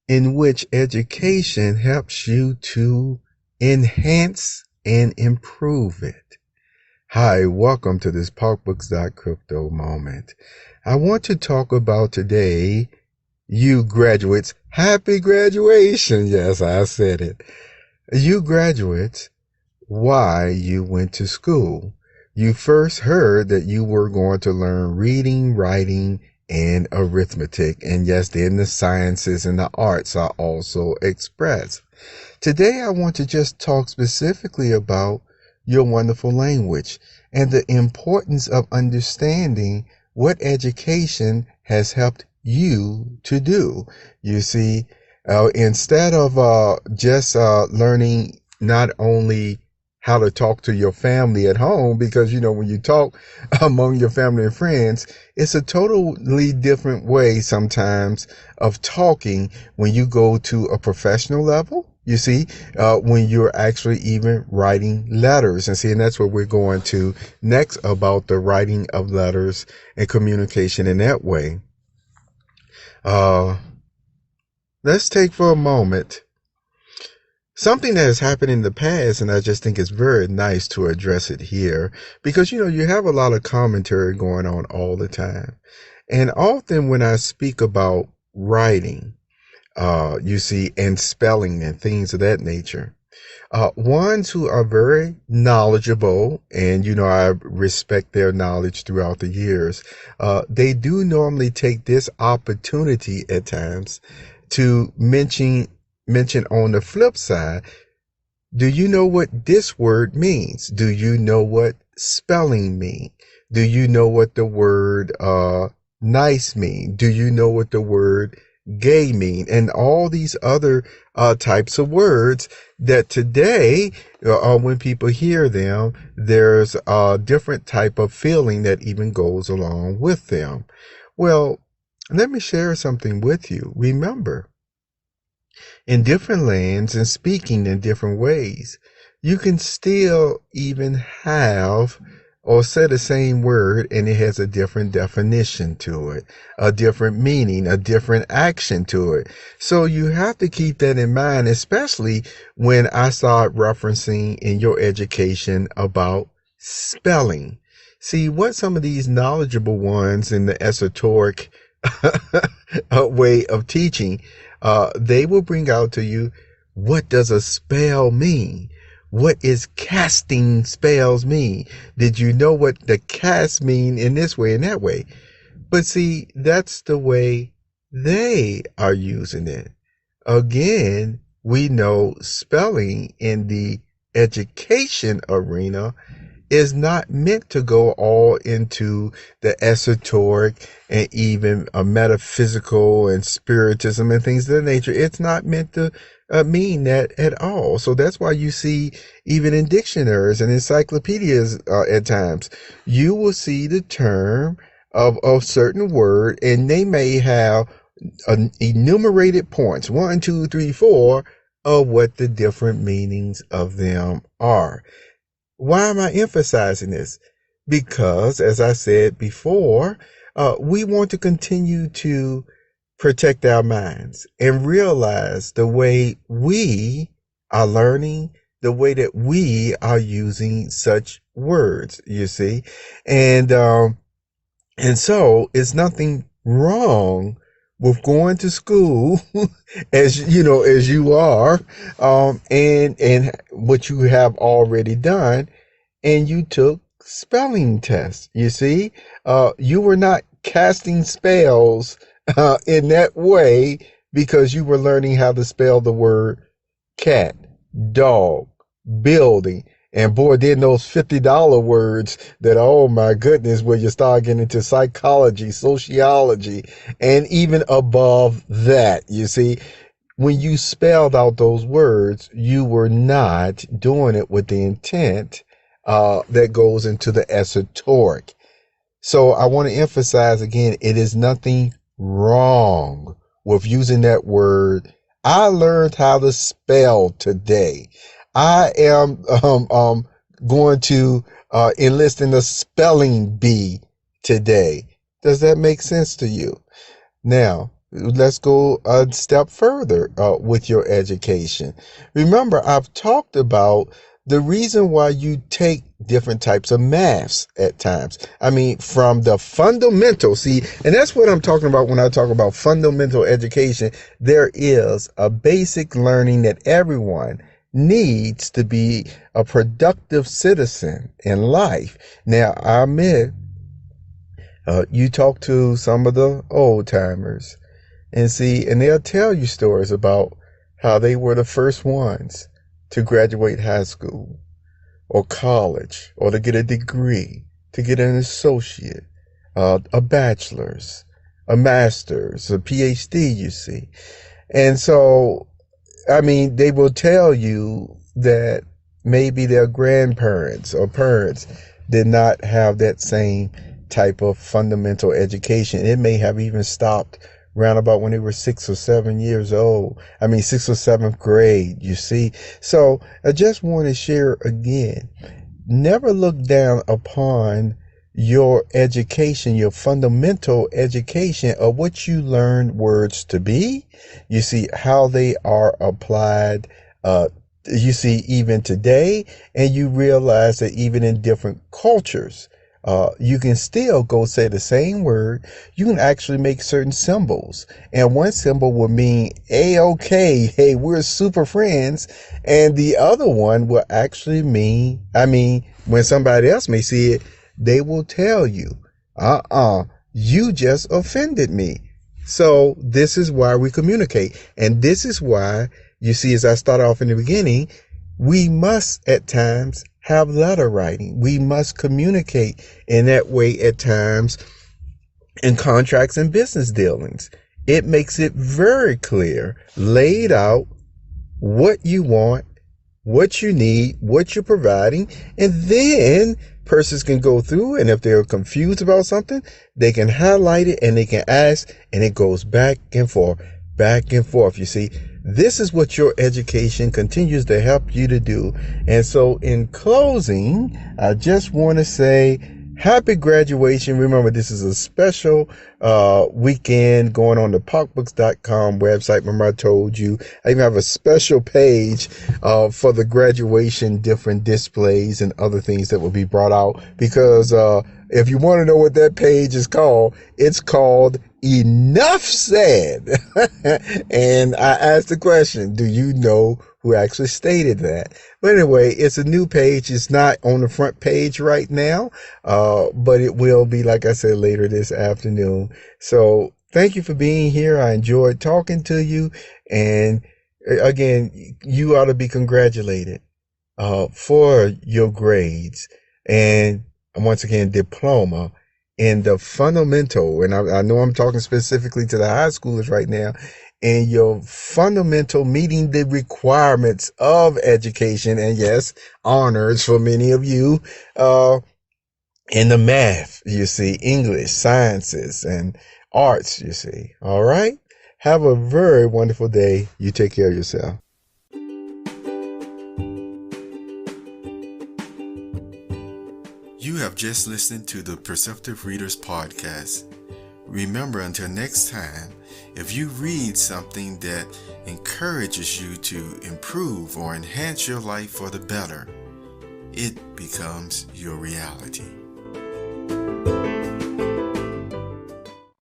in which education helps you to enhance and improve it. Hi, welcome to this Crypto moment. I want to talk about today, you graduates, happy graduation. Yes, I said it. You graduates, why you went to school. You first heard that you were going to learn reading, writing, and arithmetic. And yes, then the sciences and the arts are also expressed. Today, I want to just talk specifically about your wonderful language and the importance of understanding what education has helped you to do. You see, instead of just learning not only how to talk to your family at home, because when you talk among your family and friends, it's a totally different way sometimes of talking when you go to a professional level. You see, when you're actually even writing letters. And that's what we're going to next, about the writing of letters and communication in that way. Let's take for a moment something that has happened in the past, and I just think it's very nice to address it here, because you have a lot of commentary going on all the time. And often when I speak about writing, you see, and spelling and things of that nature, ones who are very knowledgeable, and I respect their knowledge throughout the years, they do normally take this opportunity at times to mention on the flip side, do you know what this word means? Do you know what spelling means? Do you know what the word nice mean? Do you know what the word gay mean? And all these other types of words that today, when people hear them, there's a different type of feeling that even goes along with them. Well, let me share something with you. Remember, in different lands and speaking in different ways, you can still even have or say the same word and it has a different definition to it, a different meaning, a different action to it. So you have to keep that in mind, especially when I start referencing in your education about spelling. See, what some of these knowledgeable ones in the esoteric way of teaching, they will bring out to you, what does a spell mean? What is casting spells mean? Did you know what the cast mean in this way and that way? But see, that's the way they are using it. Again, we know spelling in the education arena is not meant to go all into the esoteric and even a metaphysical and spiritism and things of that nature. It's not meant to mean that at all. So that's why you see, even in dictionaries and encyclopedias, at times, you will see the term of a certain word, and they may have enumerated points, 1, 2, 3, 4, of what the different meanings of them are. Why am I emphasizing this? Because, as I said before, we want to continue to protect our minds and realize the way we are learning, the way that we are using such words, you see. And so it's nothing wrong with going to school as you are, and what you have already done, and you took spelling tests. You see, you were not casting spells in that way because you were learning how to spell the word cat, dog, building. And boy, then those $50 words that, oh my goodness, where you start getting into psychology, sociology, and even above that, you see, when you spelled out those words, you were not doing it with the intent that goes into the esoteric. So I want to emphasize again, it is nothing wrong with using that word. I learned how to spell today. I am going to enlist in the spelling bee today. Does that make sense to you? Now, let's go a step further with your education. Remember, I've talked about the reason why you take different types of maths at times. I mean, from the fundamental, see, and that's what I'm talking about when I talk about fundamental education. There is a basic learning that everyone needs to be a productive citizen in life. Now, I admit, you talk to some of the old timers and see, and they'll tell you stories about how they were the first ones to graduate high school or college or to get a degree, to get an associate, a bachelor's, a master's, a PhD, you see. And so, I mean, they will tell you that maybe their grandparents or parents did not have that same type of fundamental education. It may have even stopped round about when they were 6 or 7 years old. I mean, sixth or seventh grade, you see. So I just want to share again, never look down upon your education, your fundamental education of what you learned words to be. You see how they are applied, you see even today, and you realize that even in different cultures, you can still go say the same word. You can actually make certain symbols. And one symbol will mean A-OK, hey, we're super friends. And the other one will actually mean, I mean, when somebody else may see it, they will tell you, you just offended me. So this is why we communicate. And this is why, you see, as I started off in the beginning, we must at times have letter writing. We must communicate in that way at times in contracts and business dealings. It makes it very clear, laid out what you want, what you need, what you're providing, and then persons can go through, and if they're confused about something, they can highlight it and they can ask, and it goes back and forth, you see. This is what your education continues to help you to do. And so in closing, I just want to say happy graduation. Remember, this is a special weekend going on the pocketbooks.com website. Remember, I told you I even have a special page for the graduation, different displays and other things that will be brought out. Because if you want to know what that page is called, it's called Enough Said. And I asked the question, do you know who actually stated that? But anyway, it's a new page. It's not on the front page right now, but it will be, like I said, later this afternoon. So thank you for being here. I enjoyed talking to you. And again, you ought to be congratulated for your grades. And once again, diploma in the fundamental, and I know I'm talking specifically to the high schoolers right now, and your fundamental meeting the requirements of education, and yes, honors for many of you, in the math, you see, English, sciences, and arts, you see. All right? Have a very wonderful day. You take care of yourself. You have just listened to the Perceptive Readers Podcast. Remember, until next time, if you read something that encourages you to improve or enhance your life for the better, it becomes your reality.